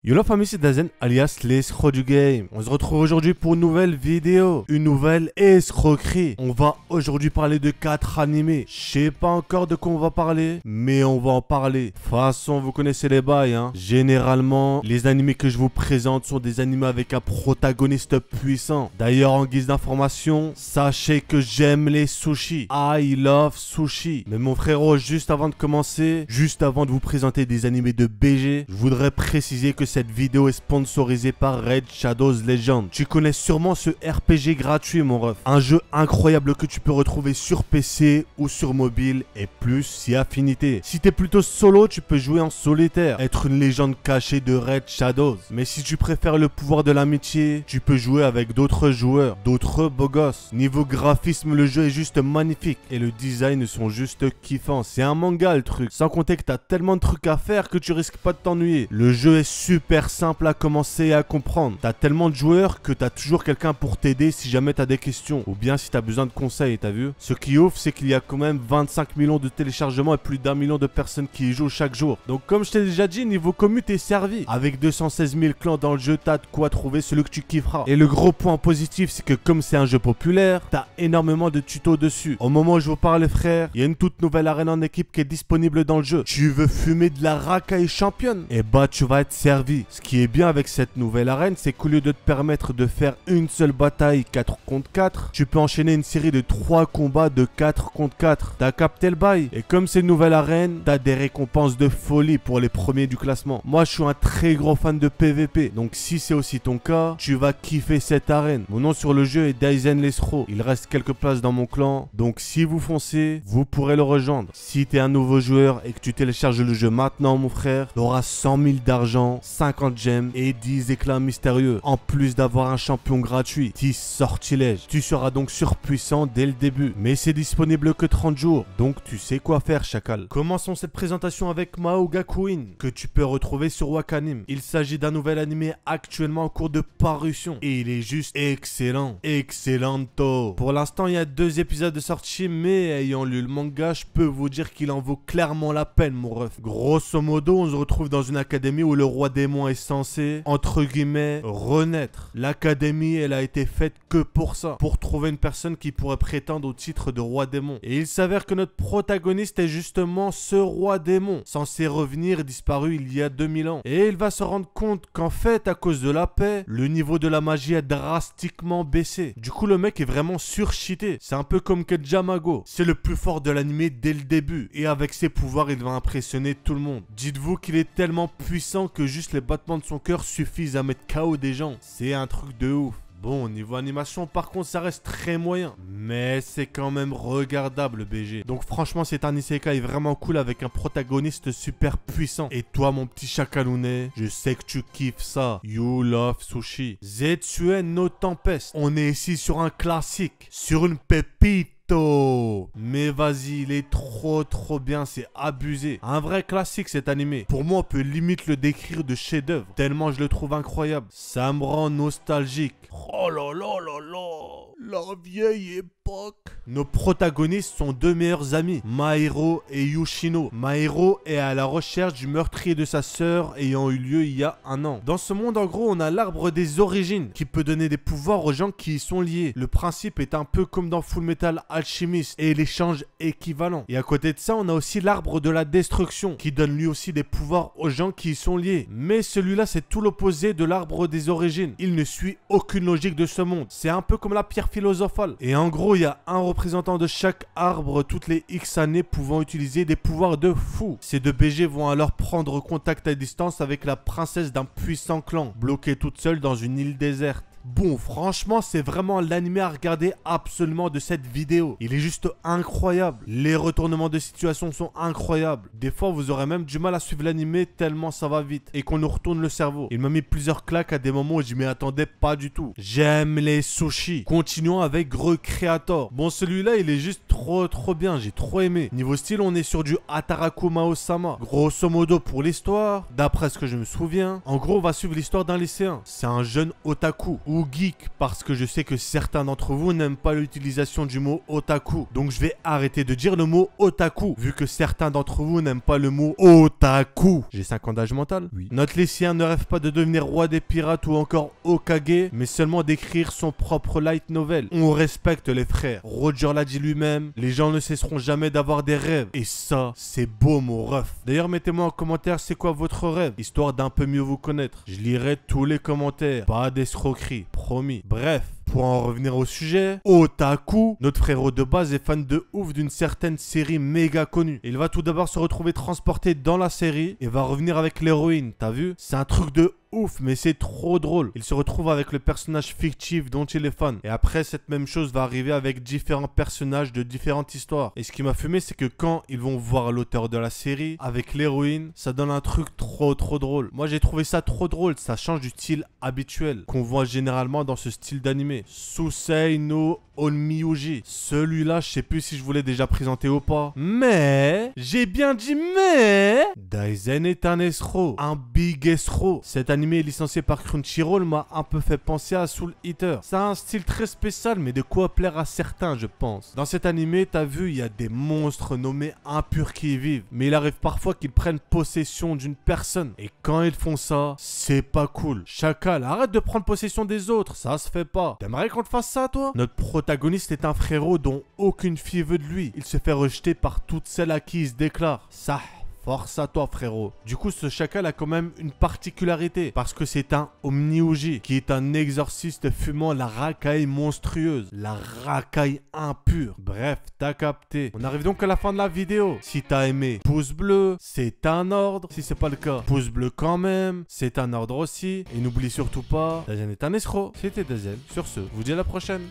Yo la famille, c'est Dazen alias l'escroc du game. On se retrouve aujourd'hui pour une nouvelle vidéo, une nouvelle escroquerie. On va aujourd'hui parler de 4 animés. Je sais pas encore de quoi on va parler, mais on va en parler. De toute façon, vous connaissez les bails, hein. Généralement, les animés que je vous présente sont des animés avec un protagoniste puissant. D'ailleurs, en guise d'information, sachez que j'aime les sushis. I love sushi. Mais mon frérot, juste avant de commencer, juste avant de vous présenter des animés de BG, je voudrais préciser que cette vidéo est sponsorisée par Raid Shadow Legends. Tu connais sûrement ce RPG gratuit, mon ref. Un jeu incroyable que tu peux retrouver sur PC ou sur mobile et plus si affinité. Si t'es plutôt solo, tu peux jouer en solitaire, être une légende cachée de Raid Shadows. Mais si tu préfères le pouvoir de l'amitié, tu peux jouer avec d'autres joueurs, d'autres beaux gosses. Niveau graphisme, le jeu est juste magnifique et le design sont juste kiffants. C'est un manga le truc. Sans compter que t'as tellement de trucs à faire que tu risques pas de t'ennuyer. Le jeu est super simple à commencer et à comprendre. T'as tellement de joueurs que t'as toujours quelqu'un pour t'aider si jamais t'as des questions ou bien si t'as besoin de conseils, t'as vu? Ce qui est ouf, c'est qu'il y a quand même 25 millions de téléchargements et plus d'1 million de personnes qui y jouent chaque jour. Donc comme je t'ai déjà dit, niveau commu, t'es servi. Avec 216 000 clans dans le jeu, t'as de quoi trouver celui que tu kifferas. Et le gros point positif, c'est que comme c'est un jeu populaire, t'as énormément de tutos dessus. Au moment où je vous parle, frère, il y a une toute nouvelle arène en équipe qui est disponible dans le jeu. Tu veux fumer de la racaille championne? Et bah tu vas être servi. Ce qui est bien avec cette nouvelle arène, c'est qu'au lieu de te permettre de faire une seule bataille 4 contre 4, tu peux enchaîner une série de 3 combats de 4 contre 4. T'as capté le bail? Et comme c'est une nouvelle arène, t'as des récompenses de folie pour les premiers du classement. Moi, je suis un très gros fan de PVP, donc si c'est aussi ton cas, tu vas kiffer cette arène. Mon nom sur le jeu est Dazen l'escroc. Il reste quelques places dans mon clan, donc si vous foncez, vous pourrez le rejoindre. Si t'es un nouveau joueur et que tu télécharges le jeu maintenant, mon frère, t'auras 100 000 d'argent, 50 gemmes et 10 éclats mystérieux. En plus d'avoir un champion gratuit, 10 sortilèges. Tu seras donc surpuissant dès le début. Mais c'est disponible que 30 jours, donc tu sais quoi faire, chacal. Commençons cette présentation avec Mao Gakuin, que tu peux retrouver sur Wakanim. Il s'agit d'un nouvel animé actuellement en cours de parution. Et il est juste excellent. Excellento. Pour l'instant, il y a 2 épisodes de sortie, mais ayant lu le manga, je peux vous dire qu'il en vaut clairement la peine, mon ref. Grosso modo, on se retrouve dans une académie où le roi démon est censé, entre guillemets, renaître. L'académie, elle a été faite que pour ça, pour trouver une personne qui pourrait prétendre au titre de roi démon. Et il s'avère que notre protagoniste est justement ce roi démon, censé revenir disparu il y a 2000 ans. Et il va se rendre compte qu'en fait, à cause de la paix, le niveau de la magie a drastiquement baissé. Du coup, le mec est vraiment surcheaté. C'est un peu comme Kenjamago. C'est le plus fort de l'animé dès le début. Et avec ses pouvoirs, il va impressionner tout le monde. Dites-vous qu'il est tellement puissant que juste les battements de son cœur suffisent à mettre KO des gens. C'est un truc de ouf. Bon, niveau animation, par contre, ça reste très moyen. Mais c'est quand même regardable, le BG. Donc franchement, c'est un isekai vraiment cool avec un protagoniste super puissant. Et toi, mon petit chakalounet, je sais que tu kiffes ça. You love sushi. Zetsuen no Tempest. On est ici sur un classique. Sur une pépite. Mais vas-y, il est trop bien, c'est abusé. Un vrai classique cet animé. Pour moi, on peut limite le décrire de chef-d'œuvre, tellement je le trouve incroyable. Ça me rend nostalgique. Oh là là là là, la vieille époque. Nos protagonistes sont 2 meilleurs amis, Mahiro et Yushino. Mahiro est à la recherche du meurtrier de sa sœur ayant eu lieu il y a 1 an. Dans ce monde, en gros, on a l'arbre des origines qui peut donner des pouvoirs aux gens qui y sont liés. Le principe est un peu comme dans Full Metal Alchemist et l'échange équivalent. Et à côté de ça, on a aussi l'arbre de la destruction qui donne lui aussi des pouvoirs aux gens qui y sont liés. Mais celui-là, c'est tout l'opposé de l'arbre des origines. Il ne suit aucune logique de ce monde. C'est un peu comme la pierre philosophale. Et en gros, il y a un représentant de chaque arbre toutes les X années pouvant utiliser des pouvoirs de fou. Ces 2 BG vont alors prendre contact à distance avec la princesse d'un puissant clan, bloquée toute seule dans une île déserte. Bon, franchement, c'est vraiment l'anime à regarder absolument de cette vidéo. Il est juste incroyable. Les retournements de situation sont incroyables. Des fois, vous aurez même du mal à suivre l'anime tellement ça va vite et qu'on nous retourne le cerveau. Il m'a mis plusieurs claques à des moments où je m'y attendais pas du tout. J'aime les sushis. Continuons avec Recreator. Bon, celui-là, il est juste trop bien. J'ai trop aimé. Niveau style, on est sur du Ataraku Mao-sama. Grosso modo, pour l'histoire, d'après ce que je me souviens, en gros, on va suivre l'histoire d'un lycéen. C'est un jeune otaku ou geek parce que je sais que certains d'entre vous n'aiment pas l'utilisation du mot otaku. Donc je vais arrêter de dire le mot otaku vu que certains d'entre vous n'aiment pas le mot otaku. J'ai 5 ans d'âge mental? Oui. Notre lycéen ne rêve pas de devenir roi des pirates ou encore Hokage, mais seulement d'écrire son propre light novel. On respecte les frères. Roger l'a dit lui-même, les gens ne cesseront jamais d'avoir des rêves. Et ça, c'est beau mon ref. D'ailleurs, mettez-moi en commentaire c'est quoi votre rêve, histoire d'un peu mieux vous connaître. Je lirai tous les commentaires, pas d'escroquerie, promis. Bref. Pour en revenir au sujet, Otaku, notre frérot de base est fan de ouf d'une certaine série méga connue. Il va tout d'abord se retrouver transporté dans la série et va revenir avec l'héroïne, t'as vu? C'est un truc de ouf, mais c'est trop drôle. Il se retrouve avec le personnage fictif dont il est fan. Et après, cette même chose va arriver avec différents personnages de différentes histoires. Et ce qui m'a fumé, c'est que quand ils vont voir l'auteur de la série avec l'héroïne, ça donne un truc trop drôle. Moi, j'ai trouvé ça trop drôle. Ça change du style habituel qu'on voit généralement dans ce style d'animé. Susei no Onmyuji. Celui-là, je sais plus si je vous l'ai déjà présenté ou pas. Mais, j'ai bien dit mais, Daizen est un escroc, un big escroc. Cet animé licencié par Crunchyroll m'a un peu fait penser à Soul Eater. Ça a un style très spécial, mais de quoi plaire à certains, je pense. Dans cet animé, t'as vu, il y a des monstres nommés impurs qui y vivent. Mais il arrive parfois qu'ils prennent possession d'une personne. Et quand ils font ça, c'est pas cool. Chacal, arrête de prendre possession des autres, ça se fait pas. T'aimerais qu'on te fasse ça, toi? Notre protagoniste est un frérot dont aucune fille veut de lui. Il se fait rejeter par toutes celles à qui il se déclare. Ça, force à toi, frérot. Du coup, ce chacal a quand même une particularité. Parce que c'est un Omniuji, qui est un exorciste fumant la racaille monstrueuse. La racaille impure. Bref, t'as capté. On arrive donc à la fin de la vidéo. Si t'as aimé, pouce bleu, c'est un ordre. Si c'est pas le cas, pouce bleu quand même, c'est un ordre aussi. Et n'oublie surtout pas, Dazen est un escroc. C'était Dazen. Sur ce, je vous dis à la prochaine.